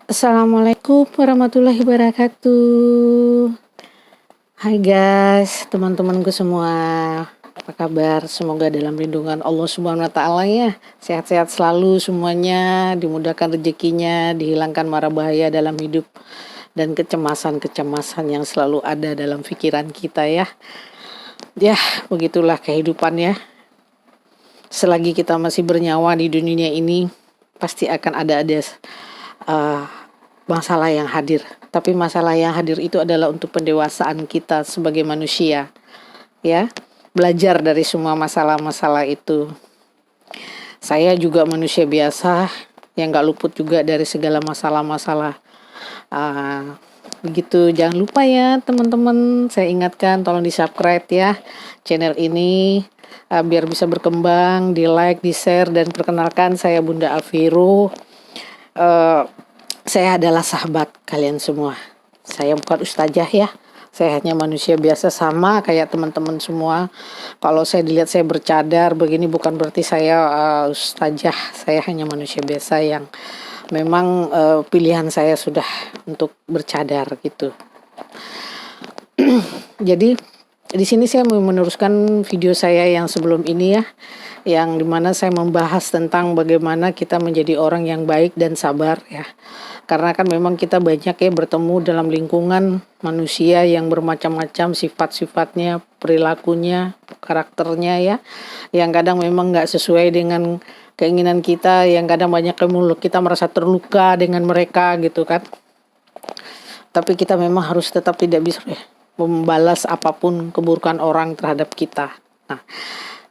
Assalamualaikum warahmatullahi wabarakatuh. Hai guys, teman-temanku semua. Apa kabar? Semoga dalam lindungan Allah Subhanahu wa taala ya. Sehat-sehat selalu semuanya, dimudahkan rezekinya, dihilangkan mara bahaya dalam hidup dan kecemasan-kecemasan yang selalu ada dalam pikiran kita ya. Ya, begitulah kehidupan ya. Selagi kita masih bernyawa di dunia ini, pasti akan ada uh, masalah yang hadir. Tapi masalah yang hadir itu adalah untuk pendewasaan kita sebagai manusia. Ya, belajar dari semua masalah-masalah itu. Saya juga manusia biasa yang gak luput juga dari segala masalah-masalah. Begitu, jangan lupa ya teman-teman, saya ingatkan tolong di subscribe ya channel ini biar bisa berkembang, di like, di share, dan perkenalkan saya Bunda Alviro. Saya adalah sahabat kalian semua. Saya bukan ustazah ya, saya hanya manusia biasa sama kayak teman-teman semua. Kalau saya dilihat saya bercadar begini bukan berarti saya ustazah, saya hanya manusia biasa yang memang pilihan saya sudah untuk bercadar gitu. Jadi di sini saya mau meneruskan video saya yang sebelum ini ya, yang dimana saya membahas tentang bagaimana kita menjadi orang yang baik dan sabar ya. Karena kan memang kita banyak ya bertemu dalam lingkungan manusia yang bermacam-macam sifat-sifatnya, perilakunya, karakternya ya, yang kadang memang nggak sesuai dengan keinginan kita, yang kadang banyak kita merasa terluka dengan mereka gitu kan. Tapi kita memang harus tetap tidak bisa membalas apapun keburukan orang terhadap kita. Nah,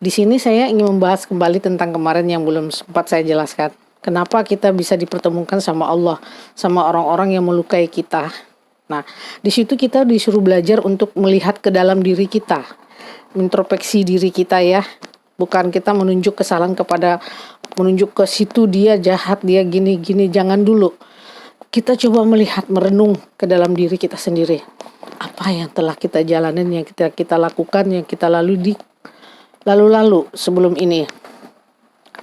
di sini saya ingin membahas kembali tentang kemarin yang belum sempat saya jelaskan. Kenapa kita bisa dipertemukan sama Allah, sama orang-orang yang melukai kita. Nah, di situ kita disuruh belajar untuk melihat ke dalam diri kita, introspeksi diri kita ya. Bukan kita menunjuk kesalahan menunjuk ke situ dia jahat, dia gini-gini, jangan dulu. Kita coba melihat, merenung ke dalam diri kita sendiri. Apa yang telah kita jalanin, yang kita lakukan, yang kita lalu sebelum ini.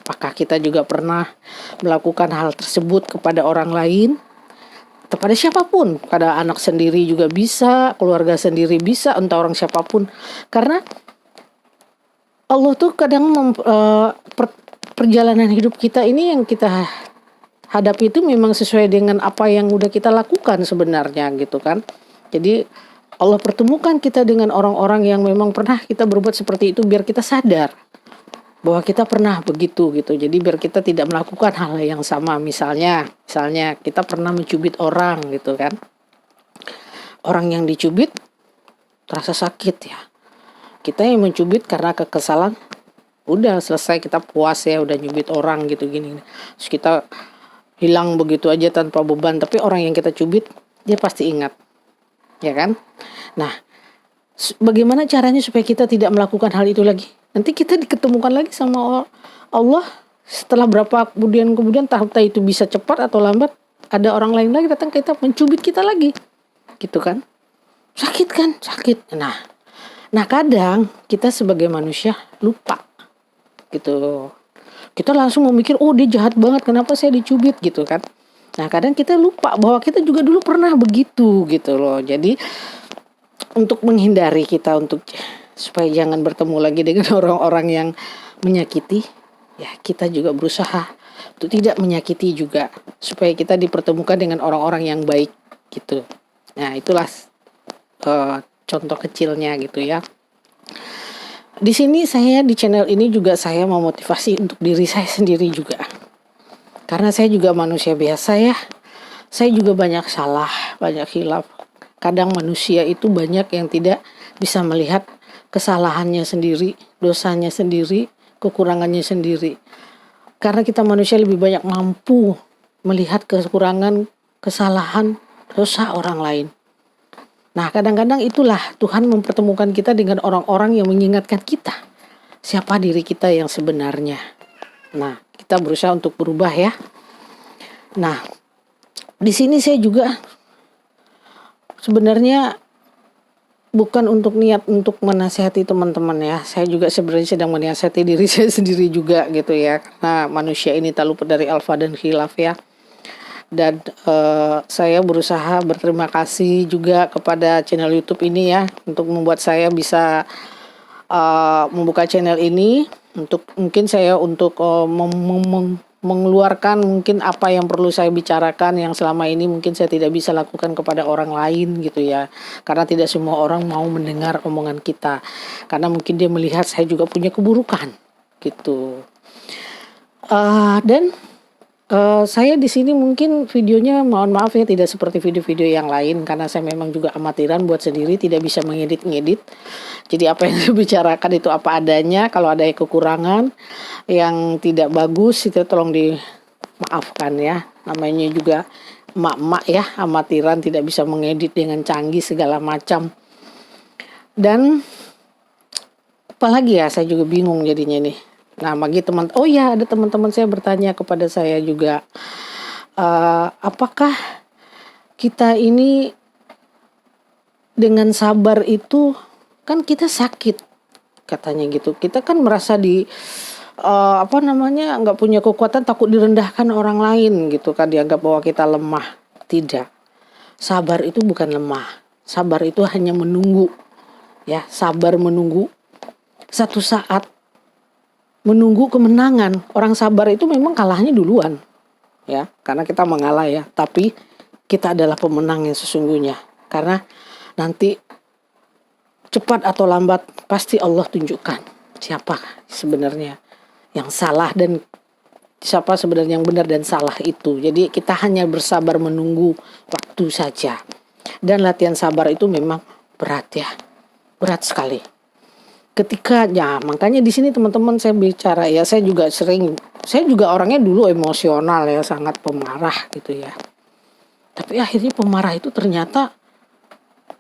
Apakah kita juga pernah melakukan hal tersebut kepada orang lain? Kepada siapapun, pada anak sendiri juga bisa, keluarga sendiri bisa, entah orang siapapun. Karena Allah tuh kadang perjalanan hidup kita ini yang kita hadapi itu memang sesuai dengan apa yang udah kita lakukan sebenarnya gitu kan. Jadi Allah pertemukan kita dengan orang-orang yang memang pernah kita berbuat seperti itu biar kita sadar bahwa kita pernah begitu gitu. Jadi biar kita tidak melakukan hal yang sama. Misalnya kita pernah mencubit orang gitu kan. Orang yang dicubit terasa sakit ya. Kita yang mencubit karena kekesalan, udah selesai, kita puas ya udah nyubit orang gitu gini. Terus kita hilang begitu aja tanpa beban. Tapi orang yang kita cubit dia pasti ingat, ya kan? Nah, bagaimana caranya supaya kita tidak melakukan hal itu lagi? Nanti kita diketemukan lagi sama Allah setelah berapa kemudian tahap itu bisa cepat atau lambat, ada orang lain lagi datang kita mencubit kita lagi, gitu kan? Sakit kan? Sakit. Nah kadang kita sebagai manusia lupa, gitu. Kita langsung memikir, oh dia jahat banget, kenapa saya dicubit gitu kan. Nah kadang kita lupa bahwa kita juga dulu pernah begitu gitu loh. Jadi untuk menghindari kita supaya jangan bertemu lagi dengan orang-orang yang menyakiti, ya kita juga berusaha untuk tidak menyakiti juga, supaya kita dipertemukan dengan orang-orang yang baik gitu. Nah itulah contoh kecilnya gitu ya. Di sini saya di channel ini juga saya mau motivasi untuk diri saya sendiri juga. Karena saya juga manusia biasa ya. Saya juga banyak salah, banyak khilaf. Kadang manusia itu banyak yang tidak bisa melihat kesalahannya sendiri, dosanya sendiri, kekurangannya sendiri. Karena kita manusia lebih banyak mampu melihat kekurangan, kesalahan, dosa orang lain. Nah kadang-kadang itulah Tuhan mempertemukan kita dengan orang-orang yang mengingatkan kita siapa diri kita yang sebenarnya. Nah kita berusaha untuk berubah ya. Nah di sini saya juga sebenarnya bukan untuk niat untuk menasihati teman-teman ya. Saya juga sebenarnya sedang menasihati diri saya sendiri juga gitu ya. Karena manusia ini tak luput dari alfa dan khilaf ya. Dan saya berusaha berterima kasih juga kepada channel YouTube ini ya, untuk membuat saya bisa membuka channel ini, untuk mungkin saya untuk mengeluarkan mungkin apa yang perlu saya bicarakan yang selama ini mungkin saya tidak bisa lakukan kepada orang lain gitu ya, karena tidak semua orang mau mendengar omongan kita, karena mungkin dia melihat saya juga punya keburukan gitu. Dan saya di sini mungkin videonya mohon maaf ya tidak seperti video-video yang lain, karena saya memang juga amatiran buat sendiri, tidak bisa mengedit-ngedit. Jadi apa yang saya bicarakan itu apa adanya. Kalau ada kekurangan yang tidak bagus itu tolong dimaafkan ya. Namanya juga emak-emak ya, amatiran, tidak bisa mengedit dengan canggih segala macam. Dan apalagi ya, saya juga bingung jadinya nih. Nah, bagi ada teman-teman saya bertanya kepada saya juga, apakah kita ini dengan sabar itu, kan kita sakit katanya gitu. Kita kan merasa nggak punya kekuatan, takut direndahkan orang lain gitu kan, dianggap bahwa kita lemah. Tidak. Sabar itu bukan lemah. Sabar itu hanya menunggu. Ya, sabar menunggu satu saat, menunggu kemenangan. Orang sabar itu memang kalahnya duluan. Ya, karena kita mengalah ya, tapi kita adalah pemenang yang sesungguhnya. Karena nanti cepat atau lambat pasti Allah tunjukkan siapa sebenarnya yang salah dan siapa sebenarnya yang benar dan salah itu. Jadi kita hanya bersabar menunggu waktu saja. Dan latihan sabar itu memang berat ya. Berat sekali. Makanya di sini teman-teman saya bicara ya, saya juga orangnya dulu emosional ya, sangat pemarah gitu ya. Tapi akhirnya pemarah itu ternyata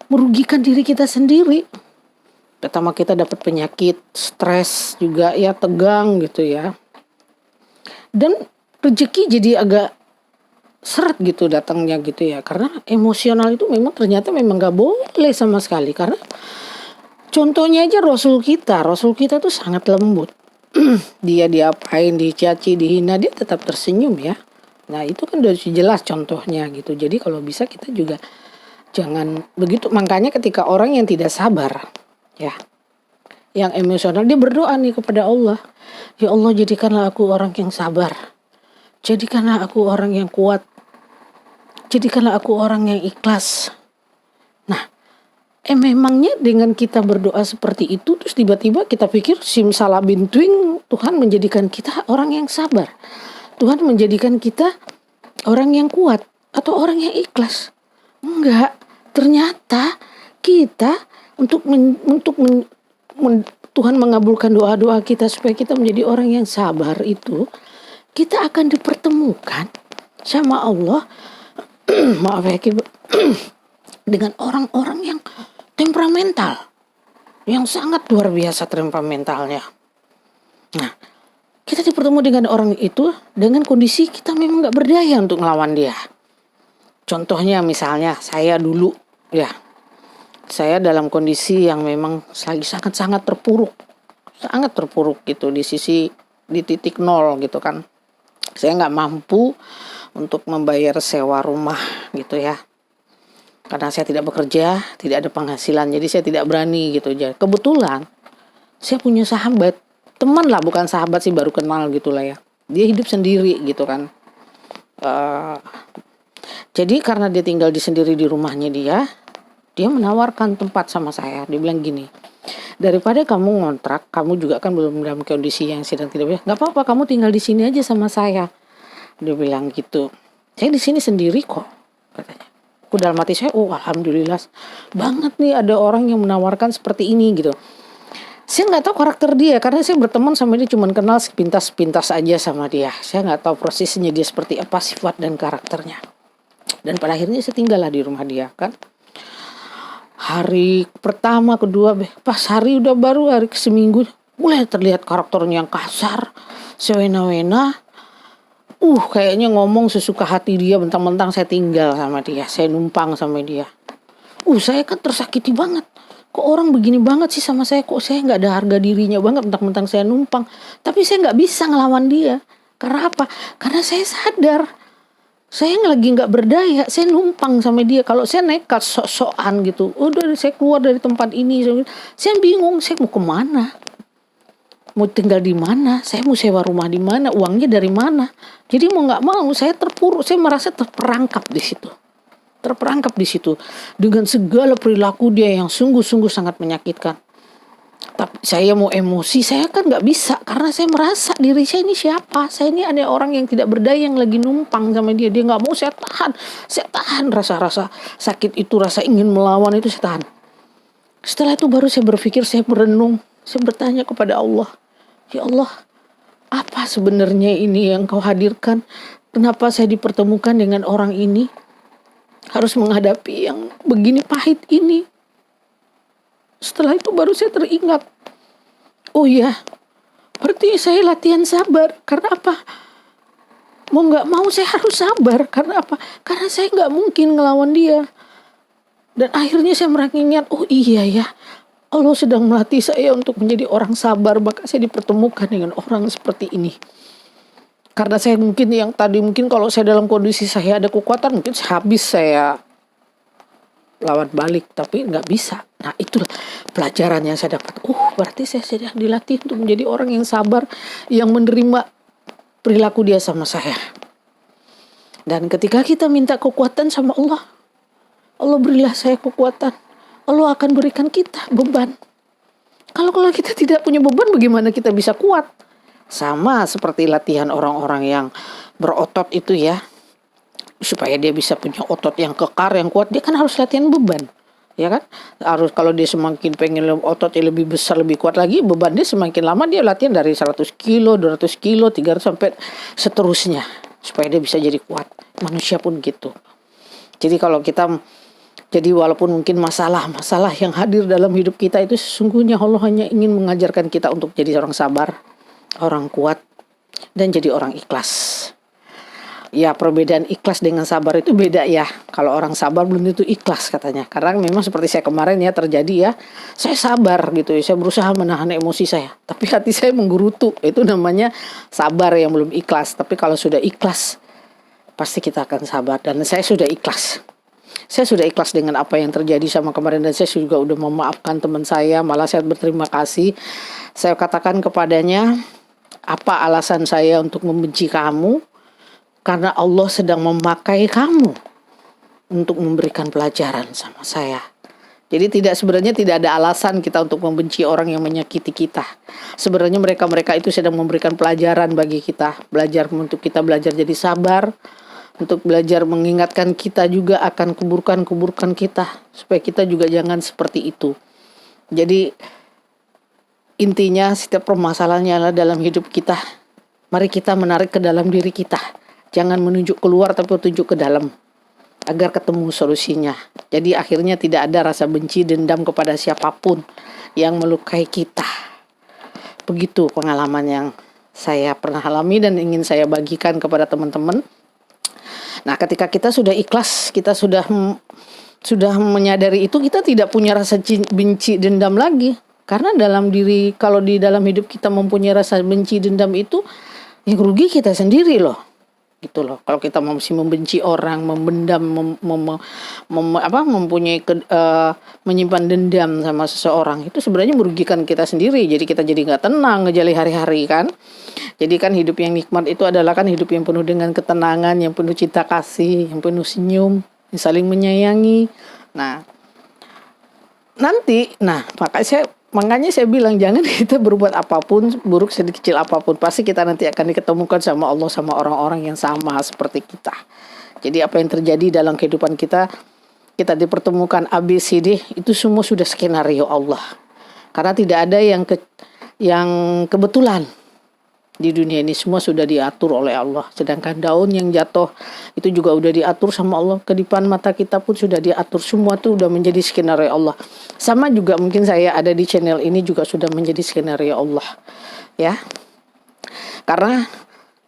merugikan diri kita sendiri. Pertama kita dapat penyakit, stres juga ya, tegang gitu ya. Dan rezeki jadi agak seret gitu datangnya gitu ya. Karena emosional itu ternyata memang gak boleh sama sekali. Karena contohnya aja Rasul kita tuh sangat lembut. Dia diapain, dicaci, dihina, dia tetap tersenyum ya. Nah itu kan udah jelas contohnya gitu. Jadi kalau bisa kita juga jangan begitu. Makanya ketika orang yang tidak sabar ya, yang emosional, dia berdoa nih kepada Allah. Ya Allah, jadikanlah aku orang yang sabar. Jadikanlah aku orang yang kuat. Jadikanlah aku orang yang ikhlas. Nah, memangnya dengan kita berdoa seperti itu, terus tiba-tiba kita pikir simsalabim twing, Tuhan menjadikan kita orang yang sabar. Tuhan menjadikan kita orang yang kuat atau orang yang ikhlas. Enggak. Ternyata kita Tuhan mengabulkan doa-doa kita supaya kita menjadi orang yang sabar itu, kita akan dipertemukan sama Allah maaf ya, dengan orang-orang yang temperamental, yang sangat luar biasa temperamentalnya. Nah, kita dipertemu dengan orang itu dengan kondisi kita memang gak berdaya untuk melawan dia. Contohnya misalnya saya dulu ya, saya dalam kondisi yang memang lagi sangat-sangat terpuruk gitu, di titik nol gitu kan. Saya gak mampu untuk membayar sewa rumah gitu ya. Karena saya tidak bekerja, tidak ada penghasilan, jadi saya tidak berani gitu aja. Kebetulan saya punya sahabat, teman lah, bukan sahabat sih, baru kenal gitulah ya. Dia hidup sendiri gitu kan. Jadi karena dia tinggal sendiri di rumahnya dia menawarkan tempat sama saya. Dia bilang gini, daripada kamu ngontrak, kamu juga kan belum dalam kondisi yang sedang tidak bisa. Nggak apa-apa, kamu tinggal di sini aja sama saya. Dia bilang gitu. Saya di sini sendiri kok, katanya. Dalam hati saya, alhamdulillah banget nih ada orang yang menawarkan seperti ini gitu. Saya nggak tahu karakter dia, karena saya berteman sama dia cuma kenal sepintas aja sama dia. Saya nggak tahu prosesnya dia seperti apa, sifat dan karakternya. Dan pada akhirnya saya tinggal lah di rumah dia kan. Hari pertama, kedua, pas hari seminggu mulai terlihat karakternya yang kasar, sewena-wena. Kayaknya ngomong sesuka hati dia, mentang-mentang saya tinggal sama dia, saya numpang sama dia. Saya kan tersakiti banget. Kok orang begini banget sih sama saya, kok saya nggak ada harga dirinya banget, mentang-mentang saya numpang. Tapi saya nggak bisa ngelawan dia. Karena apa? Karena saya sadar Saya lagi nggak berdaya, saya numpang sama dia. Kalau saya nekat sok-sokan gitu, udah saya keluar dari tempat ini, saya bingung, saya mau kemana, mau tinggal di mana, saya mau sewa rumah di mana, uangnya dari mana. Jadi mau nggak mau, saya terpuruk, saya merasa terperangkap di situ, dengan segala perilaku dia yang sungguh-sungguh sangat menyakitkan. Tapi saya mau emosi, saya kan nggak bisa karena saya merasa diri saya ini siapa? Saya ini ada orang yang tidak berdaya yang lagi numpang sama dia. Dia nggak mau, saya tahan rasa-rasa sakit itu, rasa ingin melawan itu saya tahan. Setelah itu baru saya berpikir, saya merenung, saya bertanya kepada Allah, ya Allah, apa sebenarnya ini yang Kau hadirkan? Kenapa saya dipertemukan dengan orang ini? Harus menghadapi yang begini pahit ini. Setelah itu baru saya teringat, oh iya, berarti saya latihan sabar. Karena apa? Mau nggak mau saya harus sabar. Karena apa? Karena saya nggak mungkin ngelawan dia. Dan akhirnya saya mengingat, oh iya ya, Allah sedang melatih saya untuk menjadi orang sabar. Maka saya dipertemukan dengan orang seperti ini. Karena saya mungkin yang tadi, mungkin kalau saya dalam kondisi saya ada kekuatan, mungkin habis saya lawan balik, tapi nggak bisa. Nah, itulah pelajaran yang saya dapat. Berarti saya sedang dilatih untuk menjadi orang yang sabar, yang menerima perilaku dia sama saya. Dan ketika kita minta kekuatan sama Allah, Allah berilah saya kekuatan, Allah akan berikan kita beban. Kalau kita tidak punya beban, bagaimana kita bisa kuat? Sama seperti latihan orang-orang yang berotot itu ya. Supaya dia bisa punya otot yang kekar, yang kuat, dia kan harus latihan beban, ya kan? Harus, kalau dia semakin pengen ototnya lebih besar, lebih kuat lagi, beban dia semakin lama dia latihan dari 100 kilo, 200 kilo, 300 sampai seterusnya, supaya dia bisa jadi kuat. Manusia pun gitu. Jadi walaupun mungkin masalah-masalah yang hadir dalam hidup kita itu, sesungguhnya Allah hanya ingin mengajarkan kita untuk jadi orang sabar, orang kuat, dan jadi orang ikhlas. Ya, perbedaan ikhlas dengan sabar itu beda ya. Kalau orang sabar belum tentu ikhlas katanya. Karena memang seperti saya kemarin ya terjadi ya. Saya sabar gitu ya. Saya berusaha menahan emosi saya. Tapi hati saya menggerutu. Itu namanya sabar yang belum ikhlas. Tapi kalau sudah ikhlas, pasti kita akan sabar. Dan saya sudah ikhlas. Saya sudah ikhlas dengan apa yang terjadi sama kemarin. Dan saya juga udah memaafkan teman saya. Malah saya berterima kasih. Saya katakan kepadanya, apa alasan saya untuk membenci kamu? Karena Allah sedang memakai kamu untuk memberikan pelajaran sama saya. Jadi sebenarnya tidak ada alasan kita untuk membenci orang yang menyakiti kita. Sebenarnya mereka itu sedang memberikan pelajaran bagi kita. Untuk kita belajar jadi sabar. Untuk belajar mengingatkan kita juga akan keburukan-keburukan kita. Supaya kita juga jangan seperti itu. Jadi intinya setiap permasalahannya adalah dalam hidup kita. Mari kita menarik ke dalam diri kita. Jangan menunjuk keluar tapi tunjuk ke dalam. Agar ketemu solusinya. Jadi akhirnya tidak ada rasa benci, dendam kepada siapapun yang melukai kita. Begitu pengalaman yang saya pernah alami dan ingin saya bagikan kepada teman-teman. Nah, ketika kita sudah ikhlas, kita sudah menyadari itu, kita tidak punya rasa benci, dendam lagi. Karena kalau di dalam hidup kita mempunyai rasa benci, dendam itu, yang rugi kita sendiri loh. Gitu loh. Kalau kita masih membenci orang, memendam, menyimpan dendam sama seseorang, itu sebenarnya merugikan kita sendiri. Jadi kita jadi nggak tenang ngejali hari-hari kan. Jadi kan hidup yang nikmat itu adalah kan hidup yang penuh dengan ketenangan, yang penuh cinta kasih, yang penuh senyum, yang saling menyayangi. Makanya saya bilang jangan kita berbuat apapun buruk sedikit apapun, pasti kita nanti akan diketemukan sama Allah, sama orang-orang yang sama seperti kita. Jadi apa yang terjadi dalam kehidupan kita dipertemukan ABCD, itu semua sudah skenario Allah. Karena tidak ada yang kebetulan. Di dunia ini semua sudah diatur oleh Allah. Sedangkan daun yang jatuh itu juga udah diatur sama Allah. Kedipan mata kita pun sudah diatur. Semua itu udah menjadi skenario Allah. Sama juga mungkin saya ada di channel ini juga sudah menjadi skenario Allah. Ya. Karena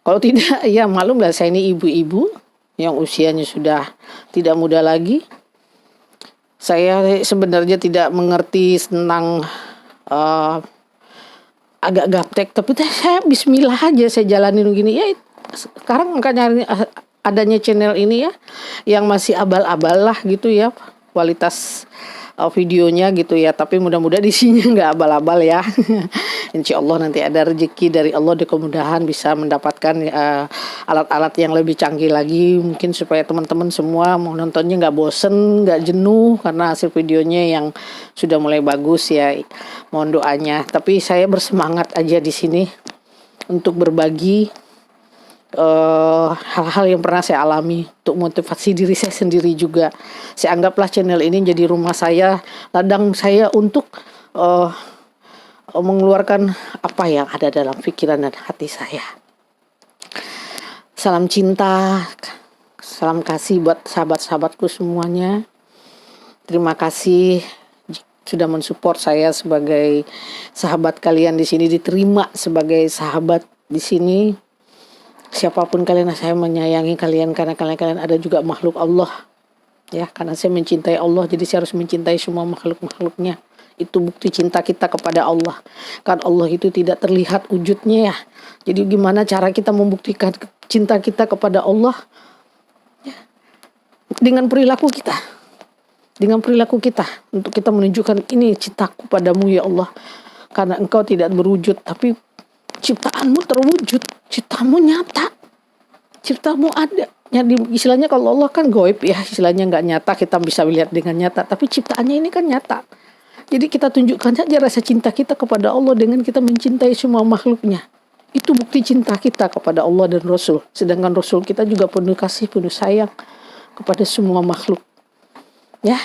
kalau tidak, ya maklumlah saya ini ibu-ibu yang usianya sudah tidak muda lagi. Saya sebenarnya tidak mengerti tentang agak gaptek, tapi saya bismillah aja saya jalanin gini ya. Sekarang makanya adanya channel ini ya, yang masih abal-abal lah gitu ya kualitas videonya gitu ya, tapi mudah-mudahan isinya nggak abal-abal ya. Insya Allah nanti ada rezeki dari Allah, di kemudahan bisa mendapatkan alat-alat yang lebih canggih lagi, mungkin supaya teman-teman semua mau nontonnya nggak bosen, nggak jenuh karena hasil videonya yang sudah mulai bagus ya. Mohon doanya. Tapi saya bersemangat aja di sini untuk berbagi hal-hal yang pernah saya alami, untuk motivasi diri saya sendiri juga. Saya anggaplah channel ini jadi rumah saya, ladang saya untuk mengeluarkan apa yang ada dalam pikiran dan hati saya. Salam cinta, salam kasih buat sahabat-sahabatku semuanya. Terima kasih sudah mensupport saya sebagai sahabat kalian di sini, diterima sebagai sahabat di sini. Siapapun kalian, saya menyayangi kalian karena kalian ada juga makhluk Allah. Ya, karena saya mencintai Allah, jadi saya harus mencintai semua makhluk-makhluknya. Itu bukti cinta kita kepada Allah. Kan Allah itu tidak terlihat wujudnya ya. Jadi gimana cara kita membuktikan cinta kita kepada Allah? Ya, dengan perilaku kita. Dengan perilaku kita. Untuk kita menunjukkan, ini cintaku padamu ya Allah. Karena engkau tidak berwujud, tapi ciptaanmu terwujud, ciptamu nyata, ciptamu ada. Jadi istilahnya kalau Allah kan goib ya, istilahnya nggak nyata, kita bisa lihat dengan nyata, tapi ciptaannya ini kan nyata. Jadi kita tunjukkan saja rasa cinta kita kepada Allah dengan kita mencintai semua makhluknya. Itu bukti cinta kita kepada Allah dan Rasul. Sedangkan Rasul kita juga penuh kasih, penuh sayang kepada semua makhluk. Ya,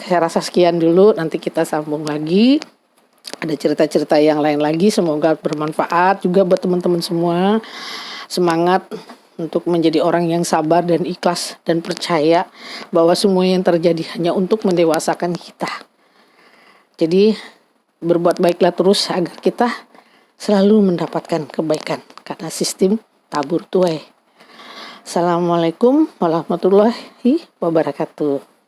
saya rasa sekian dulu, nanti kita sambung lagi. Ada cerita-cerita yang lain lagi, semoga bermanfaat juga buat teman-teman semua. Semangat untuk menjadi orang yang sabar dan ikhlas dan percaya bahwa semua yang terjadi hanya untuk mendewasakan kita. Jadi berbuat baiklah terus agar kita selalu mendapatkan kebaikan karena sistem tabur tuai. Assalamualaikum warahmatullahi wabarakatuh.